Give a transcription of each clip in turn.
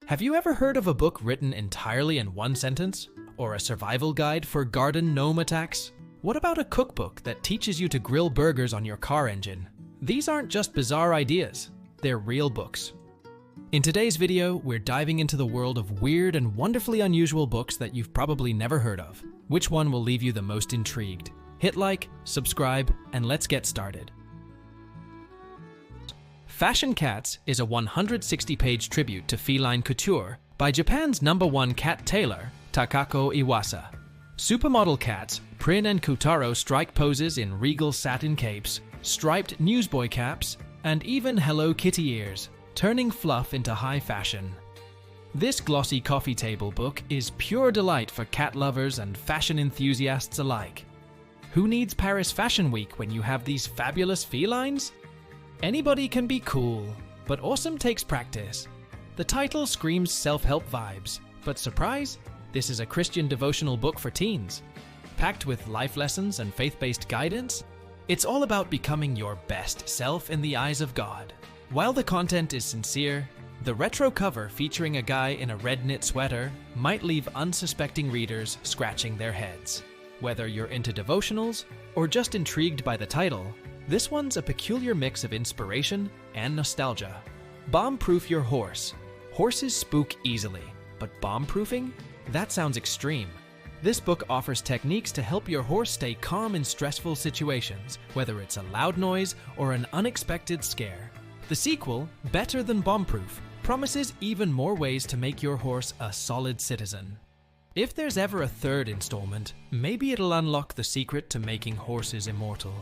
Have you ever heard of a book written entirely in one sentence? Or a survival guide for garden gnome attacks? What about a cookbook that teaches you to grill burgers on your car engine? These aren't just bizarre ideas, they're real books. In today's video, we're diving into the world of weird and wonderfully unusual books that you've probably never heard of. Which one will leave you the most intrigued? Hit like, subscribe, and let's get started. Fashion Cats is a 160-page tribute to feline couture by Japan's #1 cat tailor, Takako Iwasa. Supermodel cats, Prin and Kutaro strike poses in regal satin capes, striped newsboy caps, and even Hello Kitty ears, turning fluff into high fashion. This glossy coffee table book is pure delight for cat lovers and fashion enthusiasts alike. Who needs Paris Fashion Week when you have these fabulous felines? Anybody can be cool, but awesome takes practice. The title screams self-help vibes, but surprise, this is a Christian devotional book for teens. Packed with life lessons and faith-based guidance, it's all about becoming your best self in the eyes of God. While the content is sincere, the retro cover featuring a guy in a red knit sweater might leave unsuspecting readers scratching their heads. Whether you're into devotionals or just intrigued by the title, this one's a peculiar mix of inspiration and nostalgia. Bomb-proof your horse. Horses spook easily, but bomb-proofing? That sounds extreme. This book offers techniques to help your horse stay calm in stressful situations, whether it's a loud noise or an unexpected scare. The sequel, Better Than Bomb-Proof, promises even more ways to make your horse a solid citizen. If there's ever a third installment, maybe it'll unlock the secret to making horses immortal.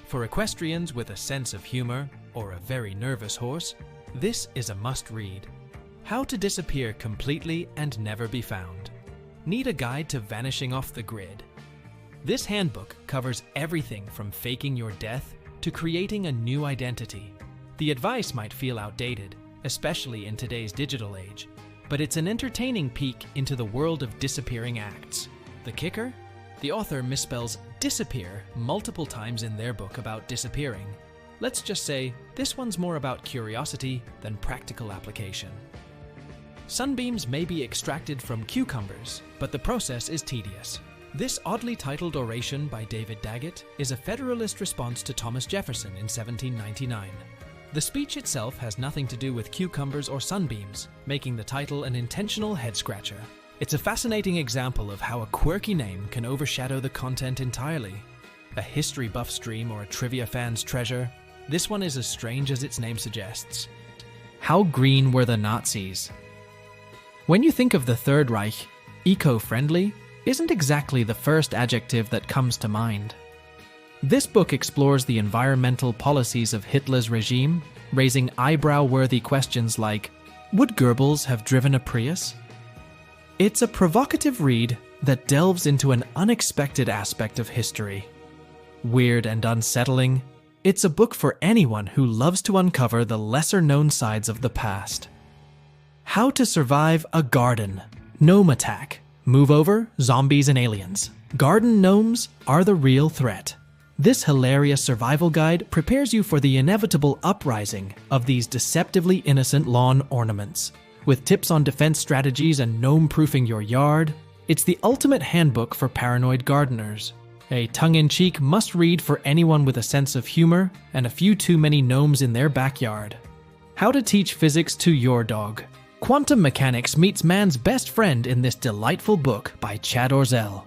For equestrians with a sense of humor, or a very nervous horse, this is a must-read. How to disappear completely and never be found. Need a guide to vanishing off the grid? This handbook covers everything from faking your death to creating a new identity. The advice might feel outdated, especially in today's digital age, but it's an entertaining peek into the world of disappearing acts. The kicker? The author misspells disappear multiple times in their book about disappearing. Let's just say this one's more about curiosity than practical application. Sunbeams may be extracted from cucumbers, but the process is tedious. This oddly titled oration by David Daggett is a Federalist response to Thomas Jefferson in 1799. The speech itself has nothing to do with cucumbers or sunbeams, making the title an intentional head-scratcher. It's a fascinating example of how a quirky name can overshadow the content entirely. A history buff's dream or a trivia fan's treasure, this one is as strange as its name suggests. How green were the Nazis? When you think of the Third Reich, eco-friendly isn't exactly the first adjective that comes to mind. This book explores the environmental policies of Hitler's regime, raising eyebrow-worthy questions like, would Goebbels have driven a Prius? It's a provocative read that delves into an unexpected aspect of history. Weird and unsettling, it's a book for anyone who loves to uncover the lesser-known sides of the past. How to survive a garden. Gnome attack. Move over, zombies and aliens. Garden gnomes are the real threat. This hilarious survival guide prepares you for the inevitable uprising of these deceptively innocent lawn ornaments. With tips on defense strategies and gnome-proofing your yard, it's the ultimate handbook for paranoid gardeners. A tongue-in-cheek must-read for anyone with a sense of humor and a few too many gnomes in their backyard. How to teach physics to your dog. Quantum mechanics meets man's best friend in this delightful book by Chad Orzel.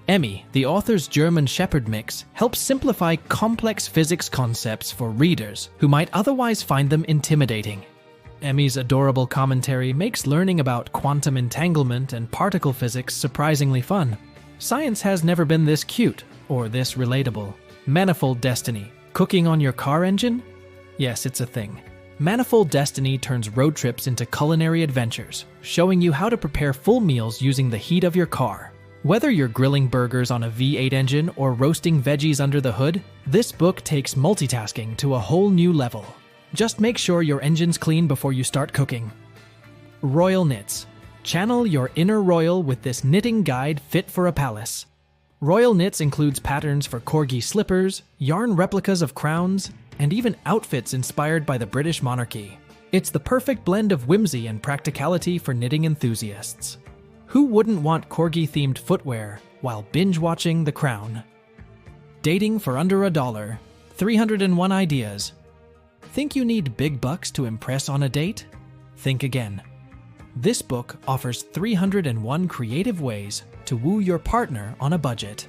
Emmy, the author's German Shepherd mix, helps simplify complex physics concepts for readers who might otherwise find them intimidating. Emmy's adorable commentary makes learning about quantum entanglement and particle physics surprisingly fun. Science has never been this cute or this relatable. Manifold Destiny. Cooking on your car engine? Yes, it's a thing. Manifold Destiny turns road trips into culinary adventures, showing you how to prepare full meals using the heat of your car. Whether you're grilling burgers on a V8 engine or roasting veggies under the hood, this book takes multitasking to a whole new level. Just make sure your engine's clean before you start cooking. Royal Knits. Channel your inner royal with this knitting guide fit for a palace. Royal Knits includes patterns for corgi slippers, yarn replicas of crowns, and even outfits inspired by the British monarchy. It's the perfect blend of whimsy and practicality for knitting enthusiasts. Who wouldn't want corgi-themed footwear while binge-watching The Crown? Dating for under $1, 301 ideas. Think you need big bucks to impress on a date? Think again. This book offers 301 creative ways to woo your partner on a budget.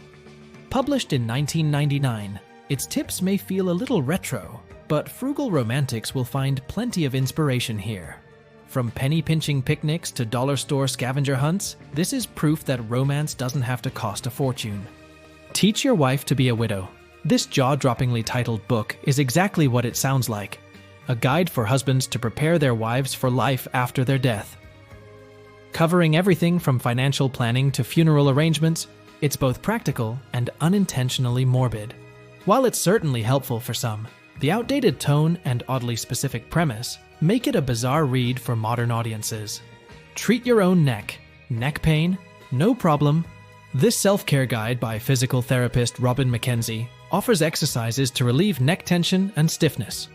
Published in 1999, its tips may feel a little retro, but frugal romantics will find plenty of inspiration here. From penny-pinching picnics to dollar store scavenger hunts, this is proof that romance doesn't have to cost a fortune. Teach Your Wife to Be a Widow. This jaw-droppingly titled book is exactly what it sounds like. A guide for husbands to prepare their wives for life after their death. Covering everything from financial planning to funeral arrangements, it's both practical and unintentionally morbid. While it's certainly helpful for some, the outdated tone and oddly specific premise make it a bizarre read for modern audiences. Treat your own neck. Neck pain? No problem. This self-care guide by physical therapist Robin McKenzie offers exercises to relieve neck tension and stiffness.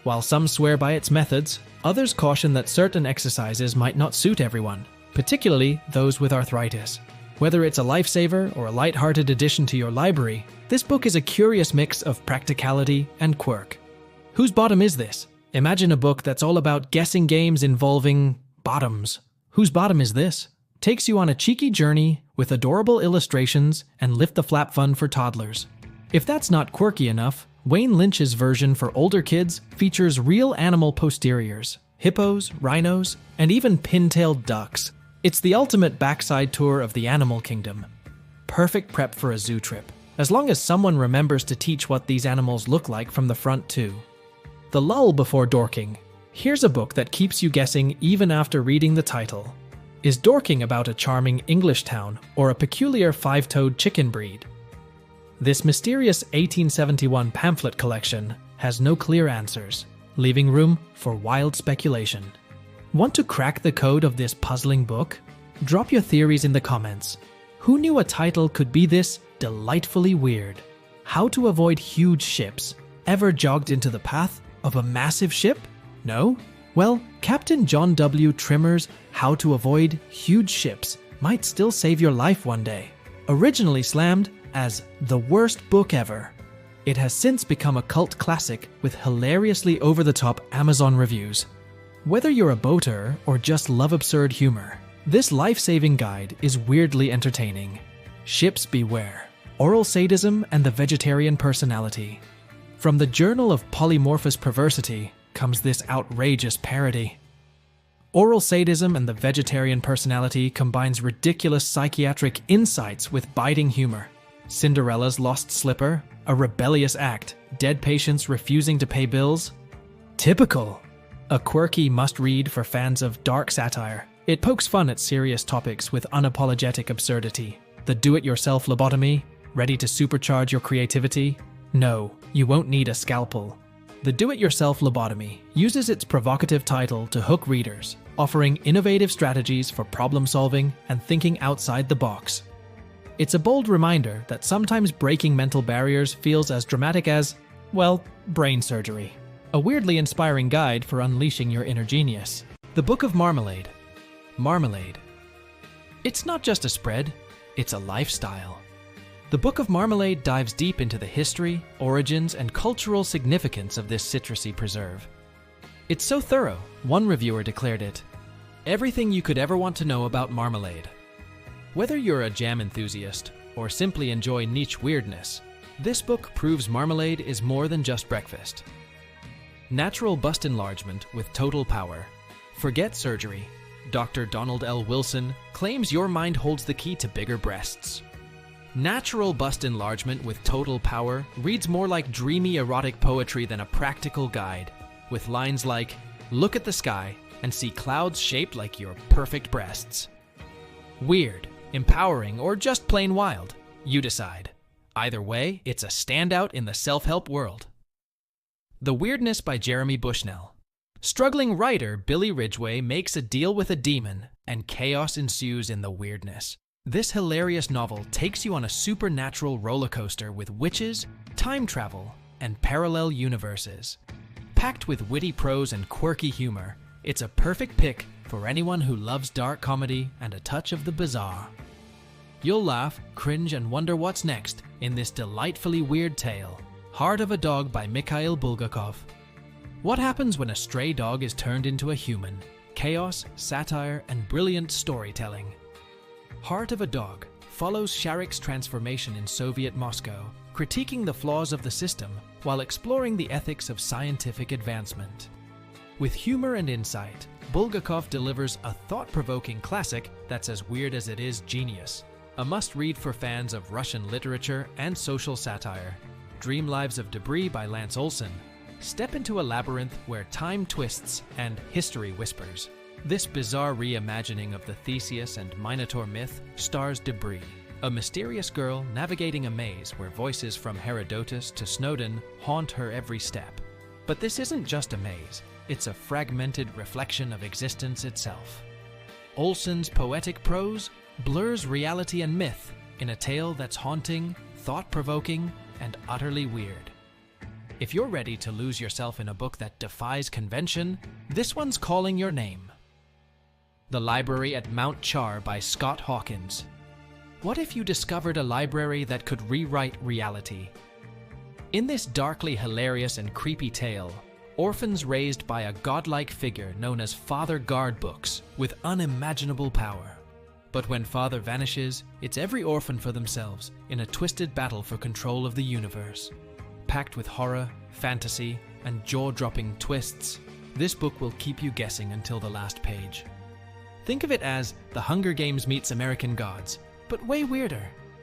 While some swear by its methods, others caution that certain exercises might not suit everyone, particularly those with arthritis. Whether it's a lifesaver or a light-hearted addition to your library, this book is a curious mix of practicality and quirk. Whose bottom is this? Imagine a book that's all about guessing games involving bottoms. Whose bottom is this? Takes you on a cheeky journey with adorable illustrations and lift the flap fun for toddlers. If that's not quirky enough, Wayne Lynch's version for older kids features real animal posteriors, hippos, rhinos, and even pin-tailed ducks. It's the ultimate backside tour of the animal kingdom. Perfect prep for a zoo trip, as long as someone remembers to teach what these animals look like from the front too. The Lull before Dorking. Here's a book that keeps you guessing even after reading the title. Is Dorking about a charming English town or a peculiar five-toed chicken breed? This mysterious 1871 pamphlet collection has no clear answers, leaving room for wild speculation. Want to crack the code of this puzzling book? Drop your theories in the comments. Who knew a title could be this delightfully weird? How to avoid huge ships. Ever jogged into the path of a massive ship? No? Well, Captain John W. Trimmer's How to Avoid Huge Ships might still save your life one day. Originally slammed as the worst book ever, it has since become a cult classic with hilariously over-the-top Amazon reviews. Whether you're a boater or just love absurd humor, this life-saving guide is weirdly entertaining. Ships beware. Oral sadism and the vegetarian personality. From the Journal of Polymorphous Perversity comes this outrageous parody. Oral sadism and the vegetarian personality combines ridiculous psychiatric insights with biting humor. Cinderella's lost slipper, a rebellious act, dead patients refusing to pay bills. Typical. A quirky must-read for fans of dark satire. It pokes fun at serious topics with unapologetic absurdity. The do-it-yourself lobotomy, ready to supercharge your creativity? No, you won't need a scalpel. The Do-It-Yourself Lobotomy uses its provocative title to hook readers, offering innovative strategies for problem-solving and thinking outside the box. It's a bold reminder that sometimes breaking mental barriers feels as dramatic as, well, brain surgery. A weirdly inspiring guide for unleashing your inner genius. The Book of Marmalade. Marmalade. It's not just a spread, it's a lifestyle. The Book of Marmalade dives deep into the history, origins, and cultural significance of this citrusy preserve. It's so thorough, one reviewer declared it, everything you could ever want to know about marmalade. Whether you're a jam enthusiast or simply enjoy niche weirdness, this book proves marmalade is more than just breakfast. Natural bust enlargement with total power. Forget surgery. Dr. Donald L. Wilson claims your mind holds the key to bigger breasts. Natural bust enlargement with total power reads more like dreamy erotic poetry than a practical guide, with lines like, look at the sky and see clouds shaped like your perfect breasts. Weird, empowering, or just plain wild, you decide. Either way, it's a standout in the self-help world. The Weirdness by Jeremy Bushnell. Struggling writer Billy Ridgway makes a deal with a demon, and chaos ensues in the weirdness. This hilarious novel takes you on a supernatural roller coaster with witches, time travel, and parallel universes. Packed with witty prose and quirky humor, it's a perfect pick for anyone who loves dark comedy and a touch of the bizarre. You'll laugh, cringe, and wonder what's next in this delightfully weird tale, Heart of a Dog by Mikhail Bulgakov. What happens when a stray dog is turned into a human? Chaos, satire, and brilliant storytelling. Heart of a Dog follows Sharik's transformation in Soviet Moscow, critiquing the flaws of the system while exploring the ethics of scientific advancement. With humor and insight, Bulgakov delivers a thought-provoking classic that's as weird as it is genius. A must-read for fans of Russian literature and social satire. Dream Lives of Debris by Lance Olson. Step into a labyrinth where time twists and history whispers. This bizarre reimagining of the Theseus and Minotaur myth stars Debris, a mysterious girl navigating a maze where voices from Herodotus to Snowden haunt her every step. But this isn't just a maze, it's a fragmented reflection of existence itself. Olson's poetic prose blurs reality and myth in a tale that's haunting, thought-provoking, and utterly weird. If you're ready to lose yourself in a book that defies convention, this one's calling your name. The Library at Mount Char by Scott Hawkins. What if you discovered a library that could rewrite reality? In this darkly hilarious and creepy tale, orphans raised by a godlike figure known as Father guard books with unimaginable power. But when Father vanishes, it's every orphan for themselves in a twisted battle for control of the universe. Packed with horror, fantasy, and jaw-dropping twists, this book will keep you guessing until the last page. Think of it as The Hunger Games meets American Gods, but way weirder.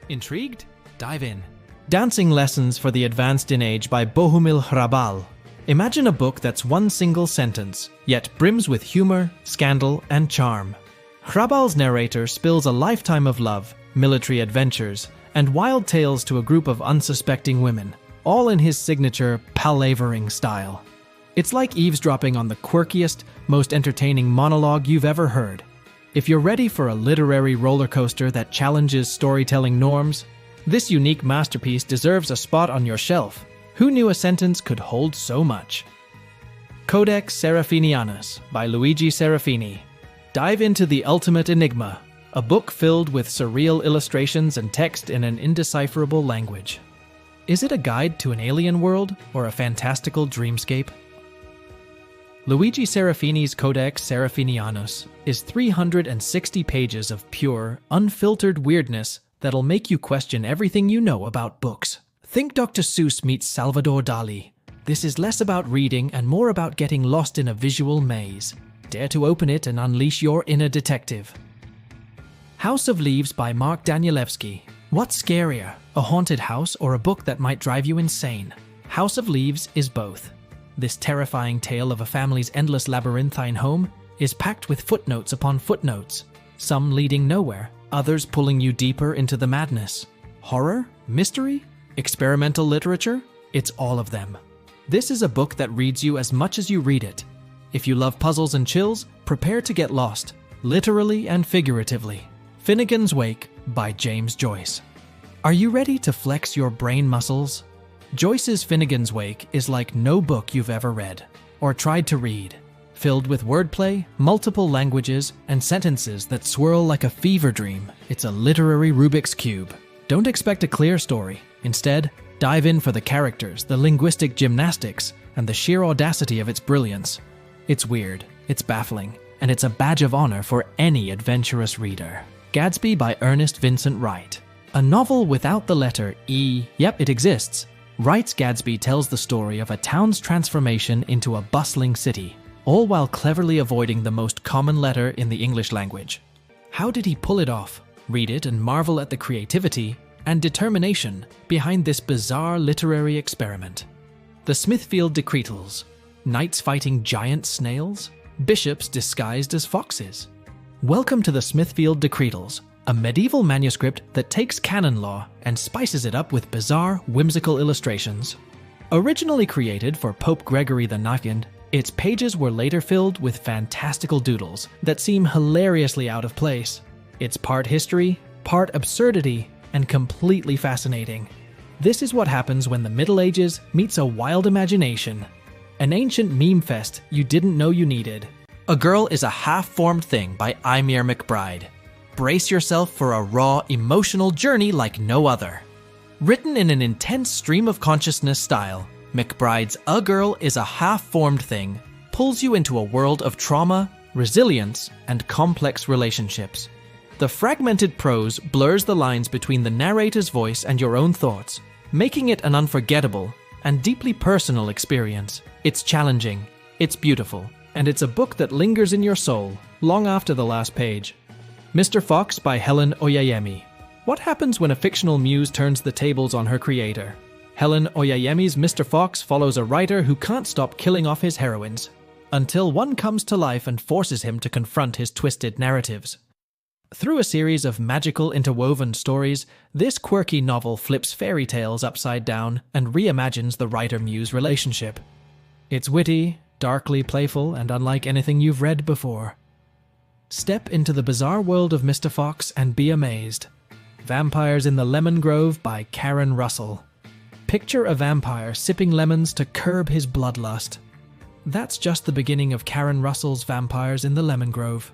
Intrigued? Dive in. Dancing Lessons for the Advanced in Age by Bohumil Hrabal. Imagine a book that's one single sentence, yet brims with humor, scandal, and charm. Hrabal's narrator spills a lifetime of love, military adventures, and wild tales to a group of unsuspecting women, all in his signature palavering style. It's like eavesdropping on the quirkiest, most entertaining monologue you've ever heard. If you're ready for a literary roller coaster that challenges storytelling norms, this unique masterpiece deserves a spot on your shelf. Who knew a sentence could hold so much? Codex Seraphinianus by Luigi Serafini. Dive into the ultimate enigma, a book filled with surreal illustrations and text in an indecipherable language. Is it a guide to an alien world or a fantastical dreamscape? Luigi Serafini's Codex Seraphinianus is 360 pages of pure, unfiltered weirdness that'll make you question everything you know about books. Think Dr. Seuss meets Salvador Dali. This is less about reading and more about getting lost in a visual maze. Dare to open it and unleash your inner detective. House of Leaves by Mark Danielewski. What's scarier, a haunted house or a book that might drive you insane? House of Leaves is both. This terrifying tale of a family's endless labyrinthine home is packed with footnotes upon footnotes, some leading nowhere, others pulling you deeper into the madness. Horror? Mystery? Experimental literature? It's all of them. This is a book that reads you as much as you read it. If you love puzzles and chills, prepare to get lost, literally and figuratively. Finnegan's Wake by James Joyce. Are you ready to flex your brain muscles? Joyce's Finnegan's Wake is like no book you've ever read, or tried to read. Filled with wordplay, multiple languages, and sentences that swirl like a fever dream, it's a literary Rubik's Cube. Don't expect a clear story. Instead, dive in for the characters, the linguistic gymnastics, and the sheer audacity of its brilliance. It's weird, it's baffling, and it's a badge of honor for any adventurous reader. Gadsby by Ernest Vincent Wright. A novel without the letter E, yep, it exists. Wright's Gadsby tells the story of a town's transformation into a bustling city, all while cleverly avoiding the most common letter in the English language. How did he pull it off? Read it and marvel at the creativity and determination behind this bizarre literary experiment. The Smithfield Decretals. Knights fighting giant snails? Bishops disguised as foxes? Welcome to the Smithfield Decretals, a medieval manuscript that takes canon law and spices it up with bizarre, whimsical illustrations. Originally created for Pope Gregory II, its pages were later filled with fantastical doodles that seem hilariously out of place. It's part history, part absurdity, and completely fascinating. This is what happens when the Middle Ages meets a wild imagination. An ancient meme fest you didn't know you needed. A Girl is a Half-Formed Thing by Imir McBride. Brace yourself for a raw, emotional journey like no other. Written in an intense stream of consciousness style, McBride's A Girl is a Half-Formed Thing pulls you into a world of trauma, resilience, and complex relationships. The fragmented prose blurs the lines between the narrator's voice and your own thoughts, making it an unforgettable and deeply personal experience. It's challenging, it's beautiful, and it's a book that lingers in your soul long after the last page. Mr. Fox by Helen Oyeyemi. What happens when a fictional muse turns the tables on her creator? Helen Oyeyemi's Mr. Fox follows a writer who can't stop killing off his heroines, until one comes to life and forces him to confront his twisted narratives. Through a series of magical interwoven stories, this quirky novel flips fairy tales upside down and reimagines the writer-muse relationship. It's witty, darkly playful, and unlike anything you've read before. Step into the bizarre world of Mr. Fox and be amazed. Vampires in the Lemon Grove by Karen Russell. Picture a vampire sipping lemons to curb his bloodlust. That's just the beginning of Karen Russell's Vampires in the Lemon Grove.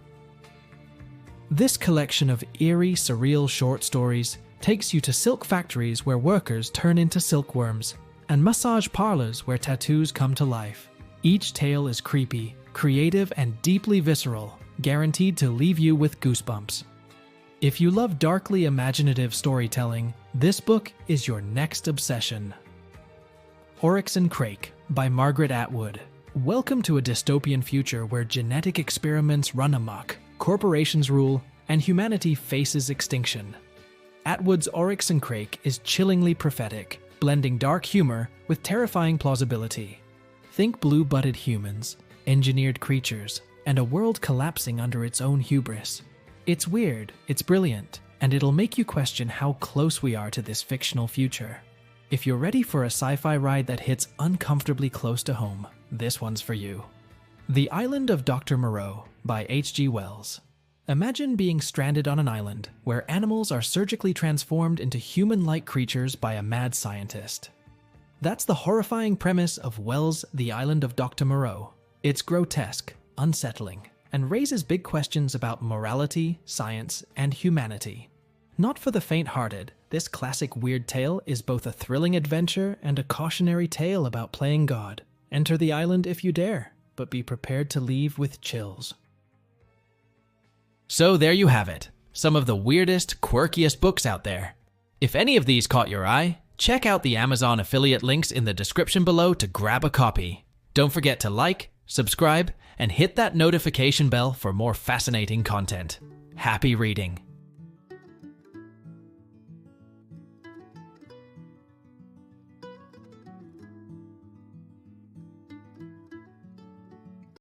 This collection of eerie, surreal short stories takes you to silk factories where workers turn into silkworms, and massage parlors where tattoos come to life. Each tale is creepy, creative, and deeply visceral, guaranteed to leave you with goosebumps. If you love darkly imaginative storytelling, this book is your next obsession. Oryx and Crake by Margaret Atwood. Welcome to a dystopian future where genetic experiments run amok, corporations rule, and humanity faces extinction. Atwood's Oryx and Crake is chillingly prophetic, blending dark humor with terrifying plausibility. Think blue-butted humans, engineered creatures, and a world collapsing under its own hubris. It's weird, it's brilliant, and it'll make you question how close we are to this fictional future. If you're ready for a sci-fi ride that hits uncomfortably close to home, this one's for you. The Island of Dr. Moreau by H.G. Wells. Imagine being stranded on an island where animals are surgically transformed into human-like creatures by a mad scientist. That's the horrifying premise of Wells' The Island of Dr. Moreau. It's grotesque, unsettling, and raises big questions about morality, science, and humanity. Not for the faint-hearted, this classic weird tale is both a thrilling adventure and a cautionary tale about playing God. Enter the island if you dare, but be prepared to leave with chills. So there you have it, some of the weirdest, quirkiest books out there. If any of these caught your eye, check out the Amazon affiliate links in the description below to grab a copy. Don't forget to like, subscribe, and hit that notification bell for more fascinating content. Happy reading!